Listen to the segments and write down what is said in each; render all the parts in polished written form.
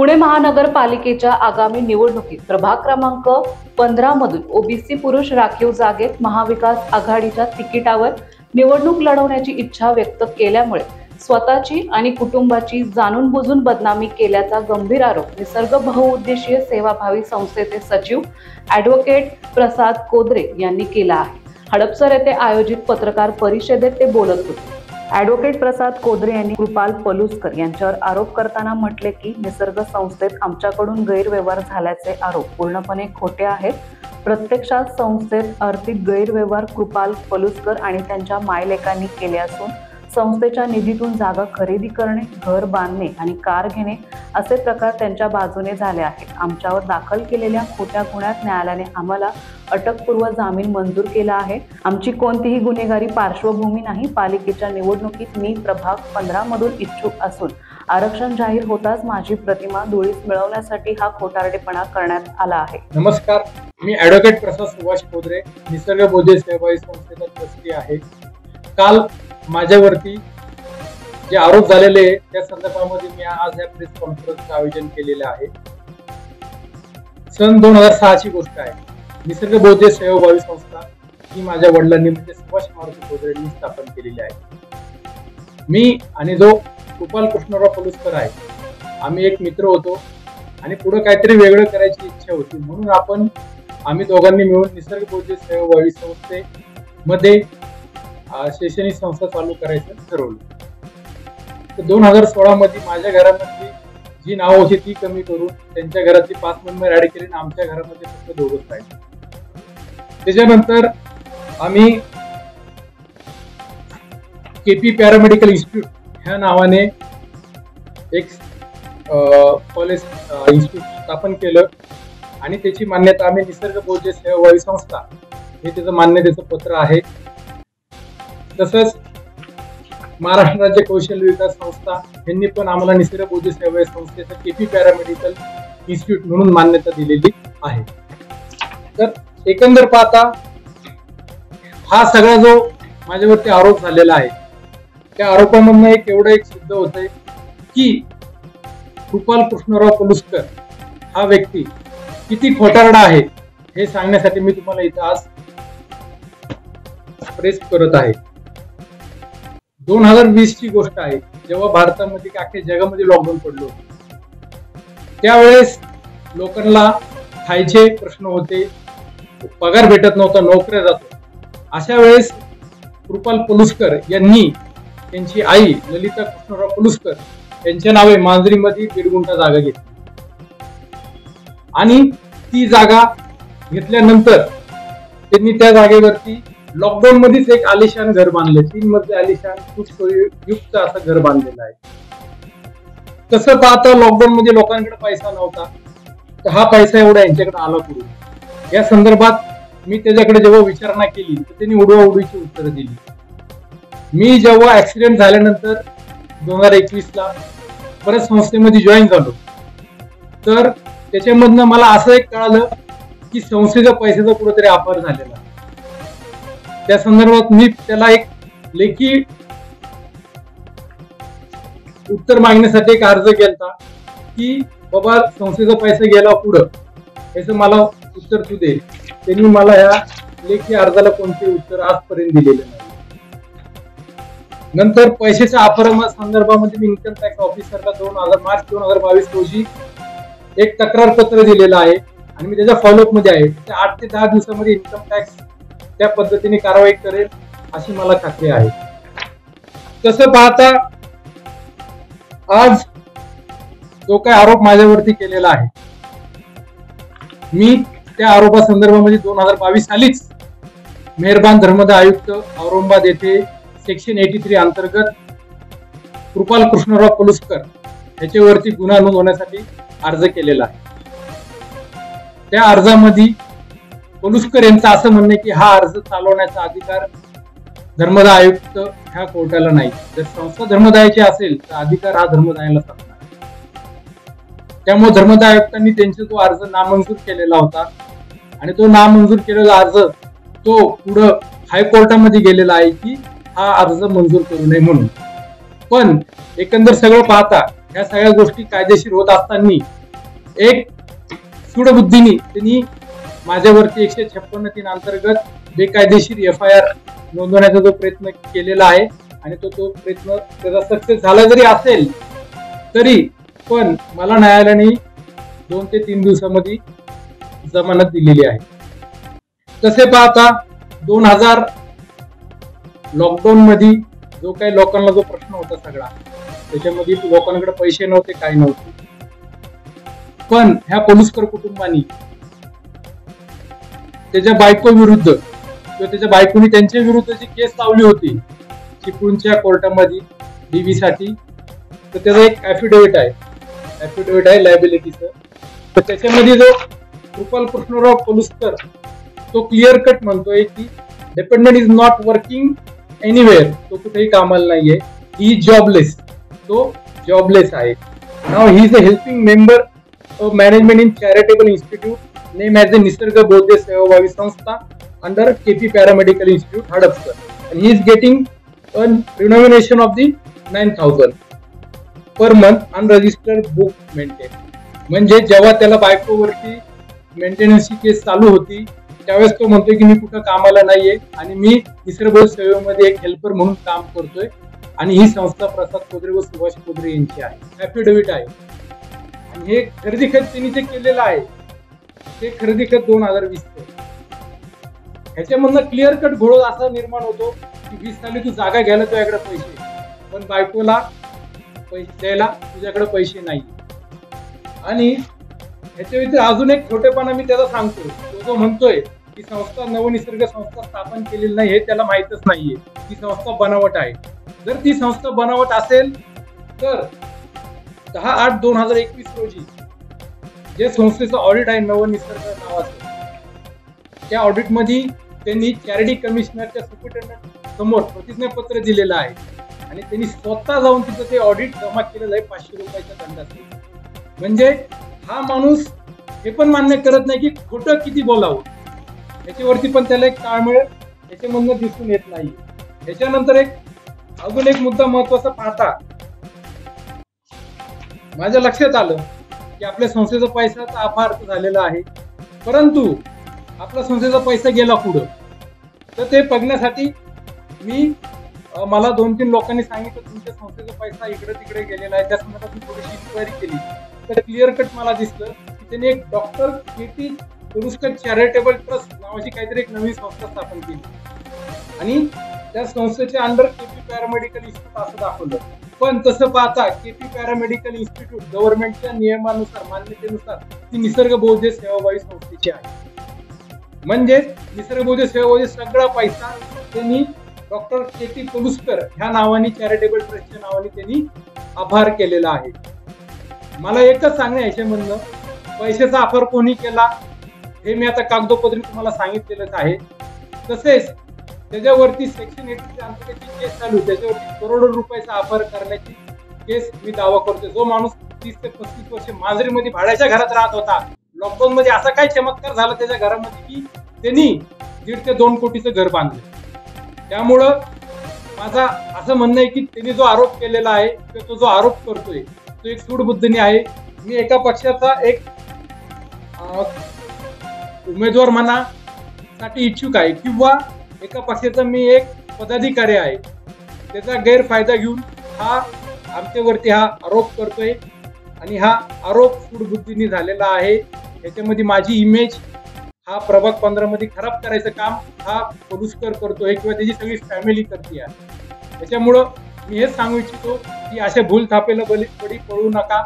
पुणे महानगरपालिकेच्या आगामी निवडणुकीत प्रभाग क्रमांक 15 मधून ओबीसी पुरुष राखीव जागेत महाविकास आघाडीच्या तिकिटावर निवडणूक लढवण्याची इच्छा व्यक्त केल्यामुळे स्वतःची आणि कुटुंबाची जाणून बुजून बदनामी केल्याचा गंभीर आरोप निसर्ग बहुउद्देशीय सेवाभावी संस्थेचे सचिव ॲडव्होकेट प्रसाद कोदरे यांनी केला आहे। हडपसर येथे आयोजित पत्रकार परिषदेत ते बोलत होते। ॲडव्होकेट प्रसाद कोदरे यांनी कृपाल पलुसकर यांच्यावर आरोप करताना म्हटले की निसर्ग संस्थेत आमच्याकडून गैरव्यवहार झाल्याचे आरोप पूर्णपणे खोटे आहेत। प्रत्यक्षात संस्थेत आर्थिक गैरव्यवहार कृपाल पलुसकर आणि त्यांच्या मायलेकांनी केले असून संस्थेच्या निधीतून जागा खरेदी करणे, घर बांधणे आणि कार घेणे असे प्रकार त्यांच्या बाजूने झाले आहेत। आमच्यावर दाखल केलेल्या खोट्या गुन्ह्यात न्यायालयाने आम्हाला अटकपूर्व जामीन मंजूर केला आहे। आमची कोणतीही गुन्हेगारी पार्श्वभूमी नाही। पालिकेच्या निवडणुकीत मी प्रभाग 15 मधून इच्छुक असून आरक्षण जाहीर होताच माझी प्रतिमा धुळीस मिळवण्यासाठी हा खोटारडेपणा करण्यात आला आहे। नमस्कार, मी ॲडव्होकेट प्रसाद सुभाष कोदरे, निसर्ग बहुउद्देशीय सेवाभावी संस्थेचा ट्रस्टी आहे। काल माझ्यावरती जे आरोप झालेले त्या संदर्भामध्ये मी आज या प्रेस कॉन्फरन्सचं आयोजन केलेलं आहे। सन 2006 ची गोष्ट आहे। निसर्ग बहुउद्देशीय सेवाभावी संस्था ही माझ्या वडिलांनी म्हणजे सुभाष मारुती कोदरे यांनी स्थापन केलेली आहे। मी आणि जो कृपाल कृष्णराव पलुसकर आहे, आम्ही एक मित्र होतो आणि पुढे काहीतरी वेगळं करायची इच्छा होती, म्हणून आम्ही दोघांनी मिळून निसर्ग बहुउद्देशीय सेवाभावी संस्थेमध्ये शैक्षणिक संस्था चालू करायचं ठरवलं। तर 2016 मध्ये माझ्या घरामधली जी नावं होती ती कमी करून त्यांच्या घरातली 5 मेंबर ऍड केले आणि आमच्या घरामध्ये फक्त 2च राहिले। त्याच्यानंतर आम्ही केपी पॅरामेडिकल इन्स्टिट्यूट ह्या नावाने एक कॉलेज इन्स्टिट्यूट स्थापन केलं आणि त्याची मान्यता आम्ही निसर्ग बहुउद्देशीय सेवाभावी संस्था हे त्याचं मान्यतेचं पत्र आहे। तसंच महाराष्ट्र राज्य कौशल्य विकास संस्था यांनी पण आम्हाला निसर्ग बहुउद्देशीय सेवाभावी संस्थेचं केपी पॅरामेडिकल इन्स्टिट्यूट म्हणून मान्यता दिलेली आहे। तर एकंदर पाहता हा सगळा जो माझ्यावरती आरोप झालेला आहे त्या आरोपामधून एक सिद्ध होतंय की कृपाल कृष्णराव पलुसकर हा व्यक्ती किती खोटारडा आहे हे सांगण्यासाठी मी तुम्हाला इथं आज प्रेस करत आहे। 2020 ची गोष्ट आहे, जेव्हा भारतामध्ये अख्ख्या जगामध्ये लॉकडाऊन पडलो, त्यावेळेस लोकांना खायचे प्रश्न होते, पगार भेटत नव्हता, नोकऱ्या जातो। अशा वेळेस कृपाल पलुसकर यांनी त्यांची आई ललिता कृष्णराव पलुसकर यांच्या नावे मांजरीमध्ये 1.5 गुंठा जागा घेतली आणि ती जागा घेतल्यानंतर त्यांनी त्या जागेवरती लॉकडाऊन मध्येच एक आलिशान घर बांधले। 3 मजली आलिशान सुखसोयीयुक्त असं घर बांधलेलं आहे। तसं पाहता लॉकडाऊन मध्ये लोकांकडे पैसा नव्हता, तर हा पैसा एवढा यांच्याकडे आला कुठून या संदर्भात मी त्याच्याकडे जेव्हा विचारणा केली तर त्यांनी उडवाउडवीची उत्तरं दिली। मी जेव्हा ऍक्सिडेंट झाल्यानंतर 2021 ला परत संस्थेमध्ये जॉईन झालो, तर त्याच्यामधनं मला असं एक कळालं की संस्थेच्या पैशाचा कुठेतरी अपहार झालेला। त्या संदर्भात मी त्याला एक लेखी उत्तर मागण्यासाठी एक अर्ज केला की बाबा संस्थेचा पैसा गेला पुढं याचं मला उत्तर तू दे। त्यांनी मला या लेखी अर्जाला कोणते उत्तर आजपर्यंत दिलेले नाही। नंतर पैशाच्या अपहारा संदर्भामध्ये मी इन्कम टॅक्स ऑफिसरला मार्च 2022 रोजी एक तक्रार पत्र दिलेलं आहे आणि मी त्याच्या फॉलोअप मध्ये आहे। 8 ते 10 दिवसामध्ये इन्कम टॅक्स त्या पद्धतीने कारवाई करेल अशी मला खात्री आहे। तसं पाहता आज जो काय आरोप माझ्यावरती केलेला आहे, मी त्या आरोपा संदर्भामध्ये 2022 सालीच मेहरबान धर्मदाय आयुक्त औरंगाबाद येथे सेक्शन 83 अंतर्गत कृपाल कृष्णराव पलुसकर याच्यावरती गुन्हा नोंदवण्यासाठी अर्ज केलेला आहे। त्या अर्जामध्ये पलुसकर यांचं असं म्हणणं की हा अर्ज चालवण्याचा अधिकार धर्मदाय आयुक्त ह्या कोर्टाला नाही। जर संस्था धर्मदायाची असेल तर अधिकार हा धर्मदायालाच असणार। त्यामुळे धर्मदाय आयुक्तांनी त्यांचा जो अर्ज नामंजूर केलेला होता आणि तो नामंजूर केलेला अर्ज तो पुढं हायकोर्टामध्ये गेलेला आहे की हा अर्ज मंजूर करू नये म्हणून। पण एकंदर सगळं पाहता ह्या सगळ्या गोष्टी कायदेशीर होत असताना एक सूडबुद्धीने त्यांनी माझ्यावरती 156(3) अंतर्गत बेकायदेशीर FIR नोंदवण्याचा जो प्रयत्न केलेला आहे आणि तो प्रयत्न त्याचा सक्सेस झाला जरी असेल तरी पण मला न्यायालयाने 2 ते 3 दिवसामध्ये जमानत दिलेली आहे. तसे पाहता 2000 लॉकडाऊन मध्ये जो काही लोकांना जो प्रश्न होता सगळा, त्याच्यामध्ये लोकांकडे पैसे नव्हते, काही नव्हते, पण ह्या पलुस्कर कुटुंबानी त्याच्या बायको विरुद्ध किंवा त्याच्या बायकोनी त्यांच्या विरुद्ध जी केस लावली होती चिपळूणच्या कोर्टामध्ये DV साठी, तर त्याचा एक ऍफिडेव्हिट आहे लायबिलिटीचं. तर त्याच्यामध्ये जो कृपाल कृष्णराव पलुस्कर तो क्लिअर कट म्हणतोय की dependent is not working anywhere, तो कुठेही कामाला नाहीये, ही जॉबलेस, तो जॉबलेस आहे. Now he is a helping member of management in charitable institute name as a निसर्ग बौद्ध सेवाभावी संस्था under KP paramedical institute Hadapsar, and he is getting a remuneration of the 9,000 per month unregistered book maintain. म्हणजे जेव्हा त्याला बायकोवरती मेंटेनन्सची केस चालू होती त्यावेळेस तो म्हणतोय की मी कुठं कामाला नाहीये आणि मी निसर्ग सेवेमध्ये एक हेल्पर म्हणून काम करतोय, आणि ही संस्था प्रसाद कोदरे व सुभाष कोदरे यांची आहे. ऍफिडेव्हिट आहे. आणि हे खरेदी खत त्यांनी जे केलेलं आहे ते खरेदी खत 2020 ह्याच्यामधनं क्लिअर कट घोळ असा निर्माण होतो की 20 साली तू जागा घ्यायला तुझ्याकडे पैसे, पण बायकोला पैसे द्यायला तुझ्याकडे पैसे नाही. आणि ह्याच्या व्यतिरिक्त अजून एक छोटेपणा मी त्याला सांगतो, तो जो म्हणतोय की संस्था नवनिसर्ग संस्था स्थापन केलेली नाही हे त्याला माहितच नाहीये, ती संस्था बनावट आहे. जर ती संस्था बनावट असेल तर 10/8/2021 रोजी जे संस्थेचं ऑडिट आहे नवनिसर्ग नावाचं, त्या ऑडिट मध्ये त्यांनी चॅरिटी कमिशनरच्या सुपरिटेंडंट समोर प्रतिज्ञापत्र दिलेलं आहे आणि त्यांनी स्वतः जाऊन तिथं ते ऑडिट जमा केलेलं आहे 500 रुपयाच्या दंडासाठी. म्हणजे हा माणूस हे पण मान्य करत नाही की खोटं किती बोलावं, याच्यावरती पण त्याला एक ताळमेळ याच्यामधनं दिसून येत नाही. याच्यानंतर अजून एक मुद्दा महत्वाचा पाहता माझ्या लक्षात आलं की आपल्या संस्थेचा पैसा अपार्थ झालेला आहे, परंतु आपला संस्थेचा पैसा गेला पुढं. तर ते बघण्यासाठी मला 2-3 लोकांनी सांगितलं तुमच्या संस्थेचा पैसा इकडे तिकडे गेलेला आहे, त्या संदर्भात मी थोडीशी इन्क्वायरी केली तर क्लिअर कट मला दिसलं की त्यांनी एक doctor KP Paluskar charitable trust नावाची काहीतरी एक नवीन संस्था स्थापन केली आणि त्या संस्थेच्या अंडर KP पॅरामेडिकल इन्स्टिट्यूट असं दाखवलं. पण तसं पाहता KP पॅरामेडिकल इन्स्टिट्यूट गव्हर्नमेंटच्या नियमानुसार मान्यतेनुसार ती निसर्ग बौद्ध सेवाभावी संस्थेची आहे. म्हणजे निसर्ग बौद्ध सेवाभावी सगळा पैसा त्यांनी डॉक्टर KP पलुस्कर ह्या नावाने चॅरिटेबल ट्रस्टच्या नावाने त्यांनी आभार केलेला आहे. मला एकच सांगणं याच्यामधनं पैशाचा आभार कोणी केला हे मी आता कागदोपत्री तुम्हाला सांगितलेलंच आहे. तसेच त्याच्यावरती सेक्शन 80 अंतर्गत केस चालू, त्याच्यावरती करोडो रुपयाचा आभार करण्याची केस मी दावा करतो. जो माणूस 30 ते 35 वर्ष मांजरीमध्ये भाड्याच्या घरात राहत होता, लॉकडाऊन मध्ये असा काय चमत्कार झाला त्याच्या घरामध्ये की त्यांनी 1.5 ते 2 कोटीचं घर बांधलं. त्यामुळं माझा असं म्हणणं आहे की त्यांनी जो आरोप केलेला आहे किंवा तो जो आरोप करतोय तो एक सूडबुद्धीने आहे. मी एका पक्षाचा एक उमेदवार साठी इच्छुक आहे किंवा एका पक्षाचा मी एक पदाधिकारी आहे, त्याचा गैरफायदा घेऊन हा आमच्यावरती हा आरोप करतोय आणि हा आरोप सूडबुद्धीने झालेला आहे. याच्यामध्ये माझी इमेज हा प्रभाग 15 मध्ये खराब करायचं काम हा पलुस्कर करतोय किंवा त्याची सगळी फॅमिली करते आहे. त्याच्यामुळं मी हेच सांगू इच्छितो की अशा भूल थापेला बळी पडू नका.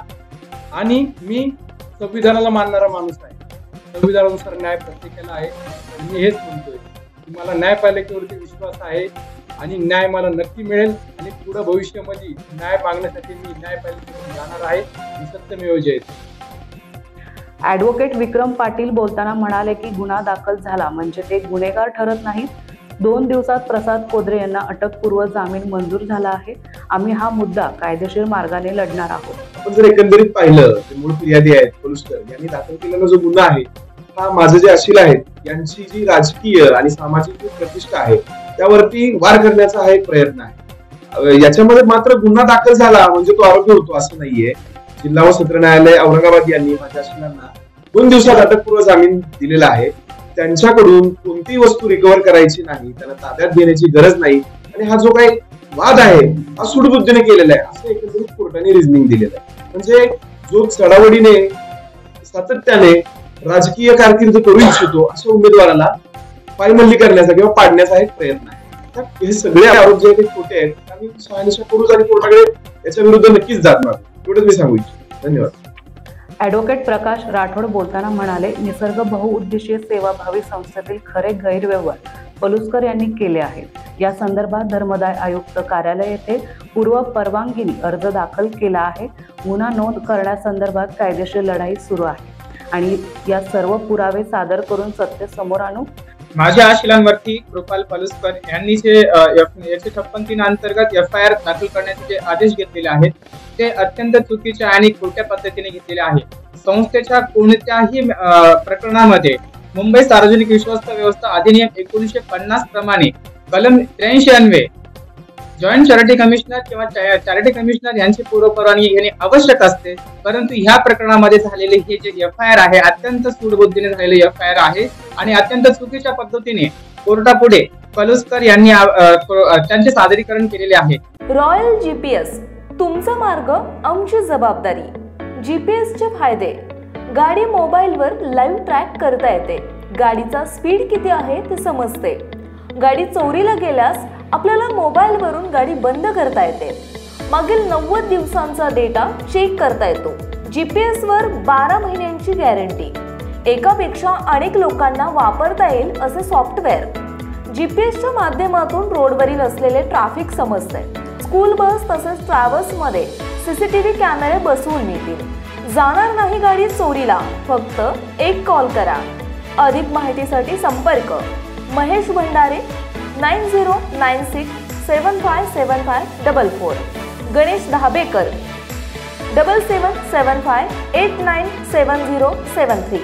आणि मी संविधानाला मानणारा माणूस आहे, संविधानानुसार न्याय प्रत्येकाला आहे आणि मी हेच म्हणतोय की मला न्यायपालिकेवरती विश्वास आहे आणि न्याय मला नक्की मिळेल आणि पुढे भविष्यामध्ये न्याय मागण्यासाठी मी न्यायपालिकेकडे जाणार आहे. सत्यमेव जयते. ॲडव्होकेट विक्रम पाटील बोलताना म्हणाले की गुन्हा दाखल झाला म्हणजे ते गुन्हेगार ठरत नाहीत. 2 दिवसात प्रसाद कोदरे यांना अटकपूर्व जामीन मंजूर झाला आहे. आम्ही हा मुद्दा कायदेशीर मार्गाने लढणार आहोत. आपण जर एकंदरीत पाहिलं तर मूळ फिर्यादी आहेत पलुस्कर यांनी दाखल केलेला जो गुन्हा आहे हा माझे जे अशील आहेत यांची जी राजकीय आणि सामाजिक जी प्रतिष्ठा आहे त्यावरती वार करण्याचा हा एक प्रयत्न आहे. याच्यामध्ये मात्र गुन्हा दाखल झाला म्हणजे तो आरोपी होतो असं नाहीये. जिल्हा व सत्र न्यायालय औरंगाबाद यांनी माझ्या आशिलांना 2 दिवसात अटकपूर्व जामीन दिलेला आहे. त्यांच्याकडून कोणतीही वस्तू रिकव्हर करायची नाही, त्यांना ताब्यात घेण्याची गरज नाही आणि हा जो काही वाद आहे हा सूडबुद्धीने केलेला आहे असं एकंदरीत कोर्टाने रिझनिंग दिलेलं आहे. म्हणजे जो चढावडीने सातत्याने राजकीय कारकीर्द करू इच्छितो अशा उमेदवाराला पायमल्ली करण्याचा किंवा पाडण्याचा एक प्रयत्न आहे. तर हे सगळे आरोप जे आहेत खोटे आहेत आणि शहानिशा करूच आणि कोर्टाकडे याच्या विरुद्ध नक्कीच जात नाही, एवढंच मी सांगू इच्छितो. धन्यवाद. ॲडव्होकेट प्रकाश राठोड बोलताना म्हणाले, निसर्ग बहुउद्देशीय सेवाभावी संस्थेतील खरे गैरव्यवहार पलुसकर यांनी केले आहेत. या संदर्भात धर्मदाय आयुक्त कार्यालय येथे पूर्व परवानगीने अर्ज दाखल केला आहे. गुन्हा नोंद करण्यासंदर्भात कायदेशीर लढाई सुरू आहे आणि या सर्व पुरावे सादर करून सत्य समोर आणू. माझ्या आशिलांवरती कृपाल पलुसकर यांनी जे 156(3) अंतर्गत FIR दाखल करण्याचे जे आदेश घेतलेले आहेत ते अत्यंत चुकीच्या आणि खोट्या पद्धतीने घेतलेले आहेत. संस्थेच्या कोणत्याही प्रकरणामध्ये मुंबई सार्वजनिक विश्वस्त व्यवस्था अधिनियम 1950 प्रमाणे कलम 83 जॉईंट चॅरिटी कमिशनर किंवा चॅरिटी कमिशनर यांची पूर्व परवानगी घेणे आवश्यक असते. परंतु ह्या प्रकरणामध्ये झालेले हे जे FIR आहे अत्यंत सूडबुद्धीने झालेले FIR आहे आणि अत्यंत चुकीच्या पद्धतीने कोर्टापुढे पलुसकर यांनी त्यांचे सादरीकरण केलेले आहे. रॉयल GPS, तुमचा मार्ग आमची जबाबदारी. GPS चे फायदे: गाडी मोबाईलवर लाईव्ह ट्रॅक करता येते, गाडीचा स्पीड किती आहे ते समजते, गाडी चोरीला गेल्यास आपल्याला मोबाईलवरून गाडी बंद करता येते, मागील 90 दिवसांचा डेटा चेक करता येतो. GPS वर 12 महिन्यांची गॅरंटी, एकापेक्षा अनेक लोकांना वापरता येईल असे सॉफ्टवेअर. GPSच्या माध्यमातून रोडवरील असलेले ट्रॅफिक समजते. स्कूल बस तसेच ट्रॅव्हल्स मध्ये CCTV कॅमेरे बसवून मिळतील. जाणार नाही गाडी चोरीला, फक्त एक कॉल करा. अधिक माहितीसाठी संपर्क महेश भंडारे 9096757544, गणेश धाबेकर 7775897073.